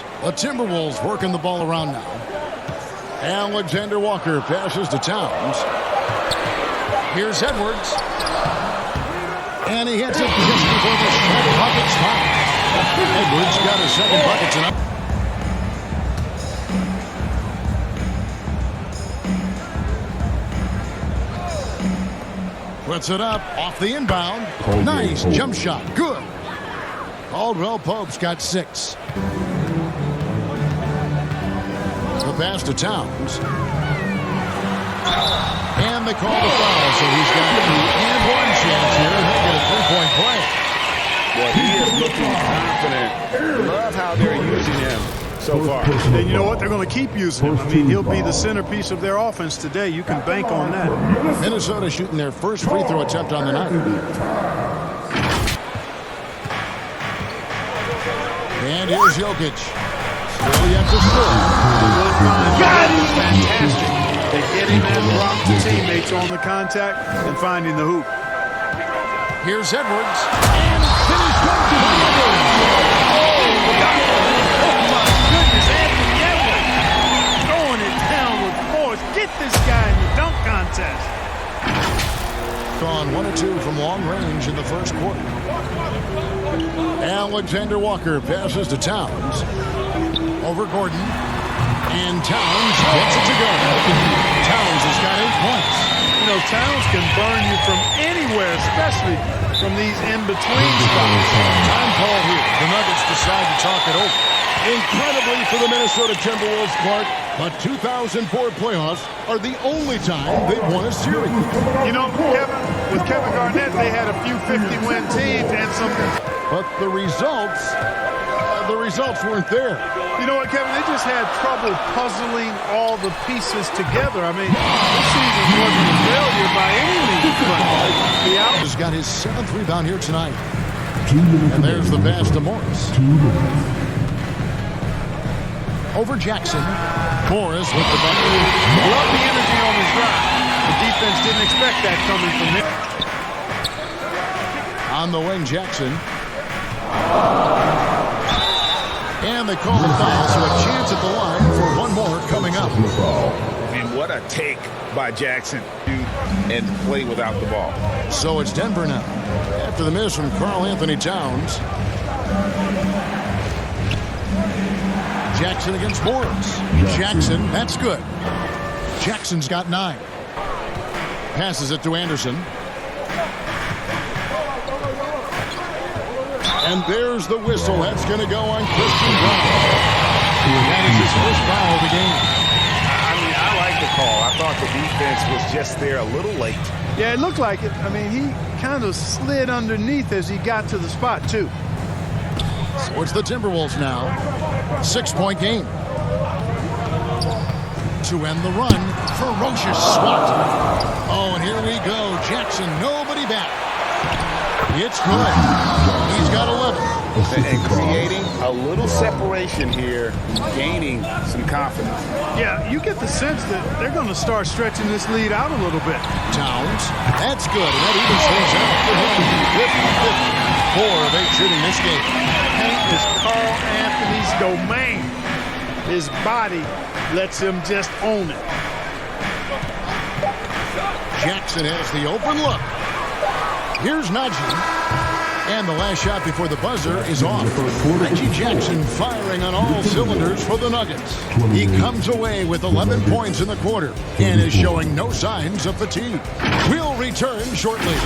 Timberwolves. The Timberwolves working the ball around now. Alexander Walker passes to Towns. Here's Edwards. And he hits it just before the shot clock expires. Edwards got his second bucket tonight. Puts it up off the inbound. Nice jump shot. Good. Caldwell Pope's got 6. The pass to Towns. And they call the foul, so he's got and one chance here. He'll get a 3-point play. Well, he is looking confident. Love how they're using him so far. And you know what? They're going to keep using him. I mean, he'll be the centerpiece of their offense today. You can bank on that. Minnesota shooting their first free throw attempt on the night. And here's Jokic. Still yet to score. Fantastic. They get him and block the teammates on the contact and finding the hoop. Here's Edwards. And finished up by Edwards. Oh, my goodness. Anthony Edwards throwing it down with force. Get this guy in the dunk contest. Gone 1 or 2 from long range in the first quarter. Alexander Walker passes to Towns. Over Gordon. And Towns gets it to go. Towns has got 8 points. You know, Towns can burn you from anywhere, especially from these in-between spots. Time call here. The Nuggets decide to talk it over. Incredibly for the Minnesota Timberwolves, Clark, but 2004 playoffs are the only time they've won a series. You know, with Kevin Garnett, they had a few 50-win teams and some... But the results weren't there. You know what, Kevin? They just had trouble puzzling all the pieces together. I mean, this season wasn't a failure by any means, but the out has got his 7th rebound here tonight. And there's the pass to Morris. Over Jackson. Morris with the bucket. Love the energy on his drive. The defense didn't expect that coming from him. On the wing, Jackson. And they call the foul, so a chance at the line for one more coming up. And what a take by Jackson and play without the ball. So it's Denver now. After the miss from Karl Anthony Towns. Jackson against Morris. Jackson, that's good. Jackson's got 9. Passes it to Anderson. And there's the whistle. That's going to go on Christian Brown. That is his first foul of the game. I mean, I like the call. I thought the defense was just there a little late. Yeah, it looked like it. I mean, he kind of slid underneath as he got to the spot, too. So it's the Timberwolves now. 6-point game. To end the run, ferocious swat. Oh, and here we go. Jackson, nobody back. It's good. He's got 11. And creating a little separation here, gaining some confidence. Yeah, you get the sense that they're going to start stretching this lead out a little bit. Towns, that's good. And that even stays out for him. 50-50. 4 of 8 shooting this game. Paint is Karl Anthony's domain. His body lets him just own it. Jackson has the open look. Here's Najee. And the last shot before the buzzer is off. Reggie Jackson firing on all cylinders for the Nuggets. He comes away with 11 points in the quarter and is showing no signs of fatigue. We'll return shortly.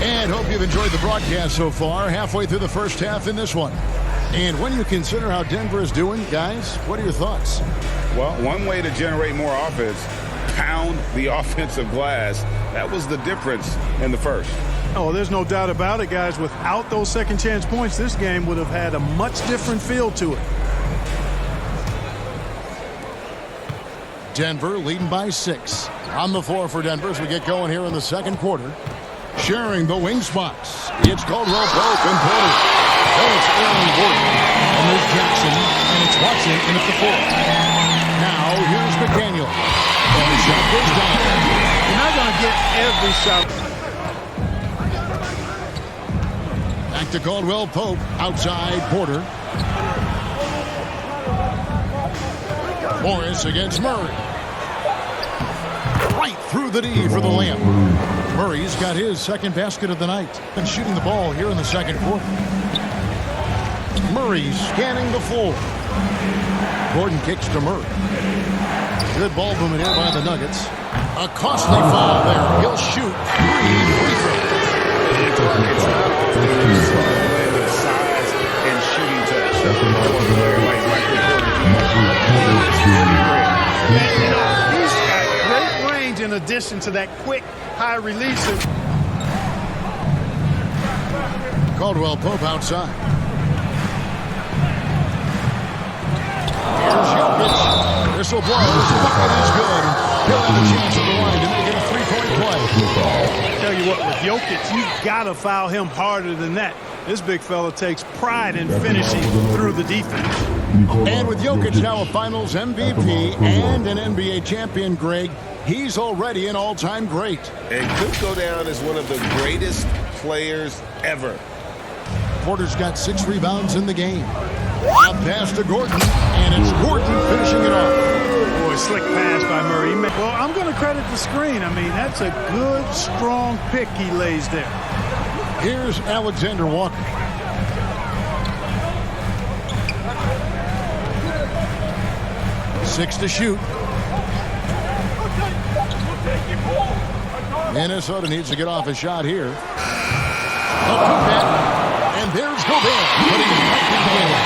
And hope you've enjoyed the broadcast so far. Halfway through the first half in this one. And when you consider how Denver is doing, guys, what are your thoughts? Well, one way to generate more offense, pound the offensive glass. That was the difference in the first. Oh, there's no doubt about it, guys. Without those second chance points, this game would have had a much different feel to it. Denver leading by 6. On the floor for Denver as we get going here in the second quarter. Sharing the wing spots. It's Caldwell Pope and Porter. Oh, it's Aaron Gordon. And there's Jackson. And it's Watson in at the 4. Now, here's McDaniel. And the shot goes down. You're not going to get every shot. Back to Caldwell Pope. Outside Porter. Morris against Murray. Right through the D for the layup. Murray's got his second basket of the night. Been shooting the ball here in the second quarter. Murray scanning the floor. Gordon kicks to Murray. Good ball movement here by the Nuggets. A costly foul there. He'll shoot 3 free throws. It's not often you see a player with size and shooting touch. He's got great range in addition to that quick, high release. Caldwell Pope outside. Here's Jokic. Whistle blows. Bucket is good. He'll have a chance at the line to make it a three-point play. Tell you what, with Jokic, you've got to foul him harder than that. This big fella takes pride in finishing through the defense. And with Jokic now a Finals MVP and an NBA champion, Greg, he's already an all-time great. And could go down as one of the greatest players ever. Porter's got 6 rebounds in the game. A pass to Gordon, and it's Gordon finishing it off. Boy, slick pass by Murray. Well, I'm going to credit the screen. I mean, that's a good, strong pick he lays there. Here's Alexander Walker. Six to shoot. Minnesota needs to get off a shot here. And there's Gobert putting it right in the game.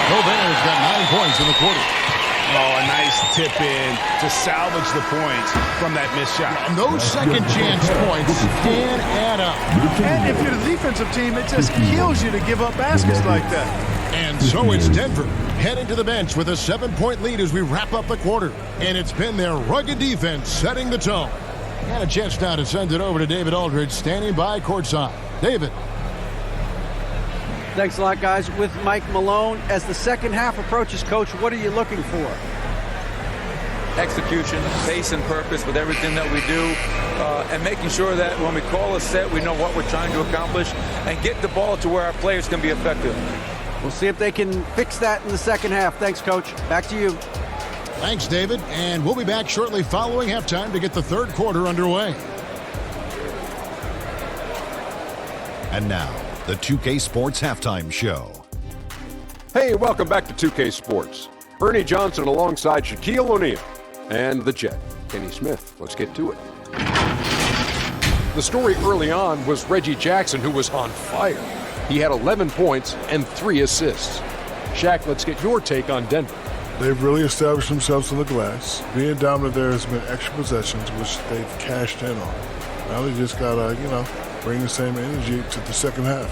Gobert's got 9 points in the quarter. Oh, a nice tip in to salvage the points from that missed shot. And those second chance points can add up. And if you're the defensive team, it just kills you to give up baskets like that. And so it's Denver heading to the bench with a 7-point lead as we wrap up the quarter. And it's been their rugged defense setting the tone. And a chance now to send it over to David Aldridge standing by courtside. David. Thanks a lot, guys. With Mike Malone, as the second half approaches, Coach, what are you looking for? Execution, pace and purpose with everything that we do, and making sure that when we call a set, we know what we're trying to accomplish and get the ball to where our players can be effective. We'll see if they can fix that in the second half. Thanks, Coach. Back to you. Thanks, David. And we'll be back shortly following halftime to get the third quarter underway. And now, the 2K Sports Halftime Show. Hey, welcome back to 2K Sports. Ernie Johnson alongside Shaquille O'Neal and the Jet, Kenny Smith. Let's get to it. The story early on was Reggie Jackson, who was on fire. He had 11 points and 3 assists. Shaq, let's get your take on Denver. They've really established themselves on the glass. Being dominant there has been extra possessions, which they've cashed in on. Now they just got to, bring the same energy to the second half.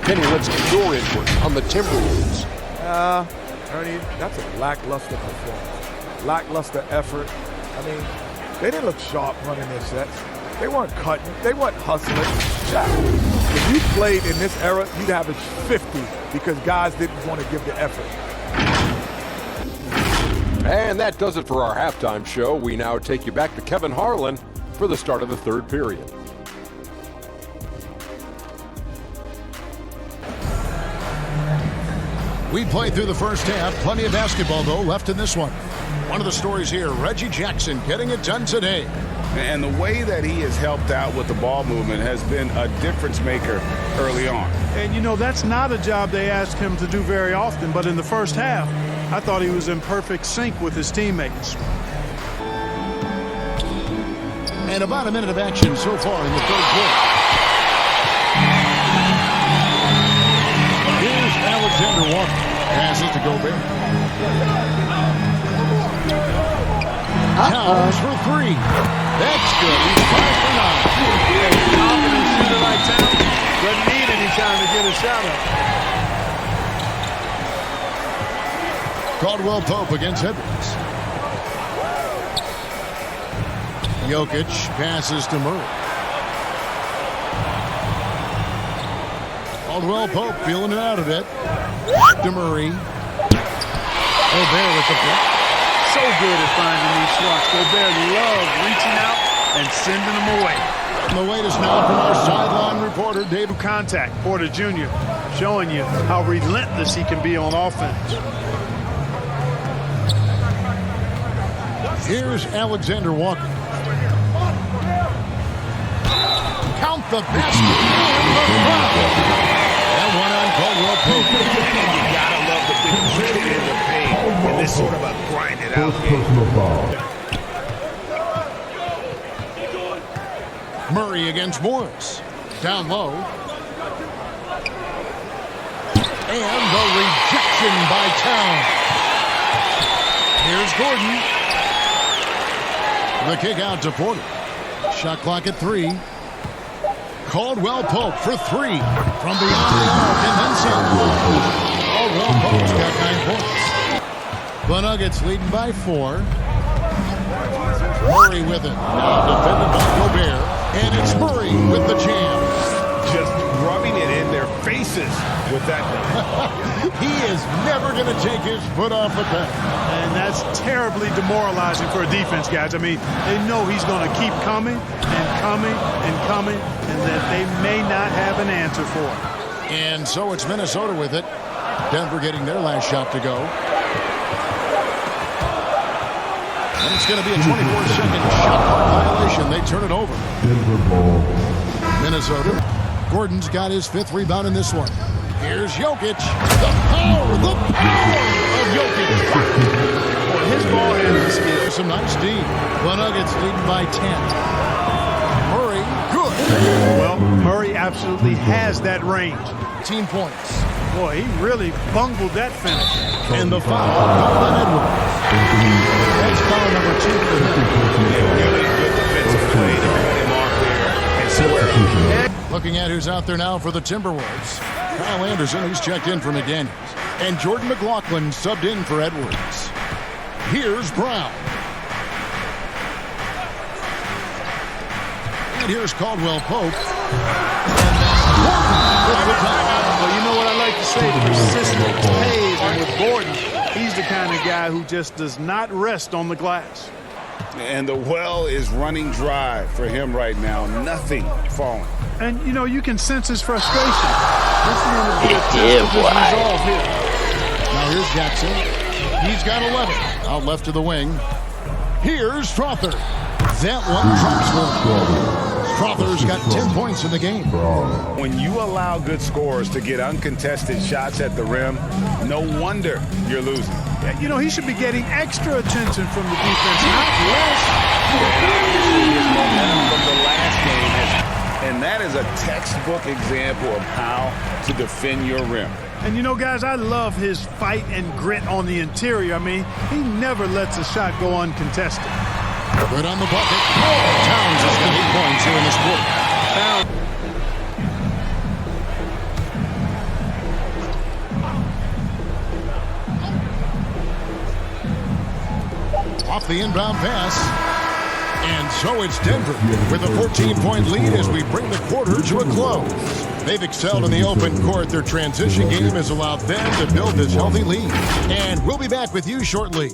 Kenny, let's get your input on the Timberwolves. Ernie, that's a lackluster performance. Lackluster effort. I mean, they didn't look sharp running their sets. They weren't cutting. They weren't hustling. If you played in this era, you'd average 50 because guys didn't want to give the effort. And that does it for our halftime show. We now take you back to Kevin Harlan for the start of the third period. We played through the first half. Plenty of basketball, though, left in this one. One of the stories here, Reggie Jackson getting it done today. And the way that he has helped out with the ball movement has been a difference maker early on. And, that's not a job they ask him to do very often. But in the first half, I thought he was in perfect sync with his teammates. And about a minute of action so far in the third quarter. Here's Alexander Walker. Passes to Gobert. Towns for 3. That's good. He's 5 for 9. Confident shooter like Towns doesn't need any time to get a shot up. Caldwell Pope against Edwards. Jokic passes to Murray. Caldwell Pope feeling it out a bit. To Murray. Gobert with the block. So good at finding these shots. Gobert loves reaching out and sending them away. And the latest now from our sideline reporter, David. Contact, Porter Jr. showing you how relentless he can be on offense. Here's Alexander Walker. Count the basket and the foul. And one on Caldwell Pope. You gotta love the big push in the paint in this sort of a grinded out game. Murray against Morris. Down low. And the rejection by Town. Here's Gordon. The kick out to Porter. Shot clock at 3. Caldwell Pope for 3 from beyond the arc and then some. Caldwell Pope's got 9 points. The Nuggets leading by 4. Murray with it. Now defended by Gobert. And it's Murray with the jam. Just rubbing it in their faces with that. He is never going to take his foot off the pedal. And that's terribly demoralizing for a defense, guys. I mean, they know he's going to keep coming and coming and coming, and that they may not have an answer for it. And so it's Minnesota with it. Denver getting their last shot to go. And it's going to be a 24-second shot clock violation. They turn it over. Minnesota. Gordon's got his 5th rebound in this one. Here's Jokic. The power of Jokic. Boy, his ball handling skills. Some nice D. The Nuggets leading by 10. Murray, good. Well, Murray absolutely has that range. 18 points. Boy, he really bungled that finish. And the foul called on Edwards. That's foul number 2 for him. Really good defensive play to cut him off there and square him. Looking at who's out there now for the Timberwolves. Kyle Anderson, he's checked in for McDaniels. And Jordan McLaughlin subbed in for Edwards. Here's Brown. And here's Caldwell Pope. Well, you know what I like to say? Persistence pays. And with Gordon, he's the kind of guy who just does not rest on the glass. And the well is running dry for him right now. Nothing falling. And, you know, you can sense his frustration. This is going to be a test of his resolve here. Now here's Jackson. He's got 11. Out left to the wing. Here's Strother. That one drops for him. Strother's got 10 points in the game. When you allow good scorers to get uncontested shots at the rim, no wonder you're losing. Yeah, you know, he should be getting extra attention from the defense, not less. His momentum from the last game and that is a textbook example of how to defend your rim. And you know, guys, I love his fight and grit on the interior. I mean, he never lets a shot go uncontested. Good on the bucket. Towns has got 8 points here in this quarter. Off the inbound pass. And so it's Denver with a 14-point lead as we bring the quarter to a close. They've excelled in the open court. Their transition game has allowed them to build this healthy lead. And we'll be back with you shortly.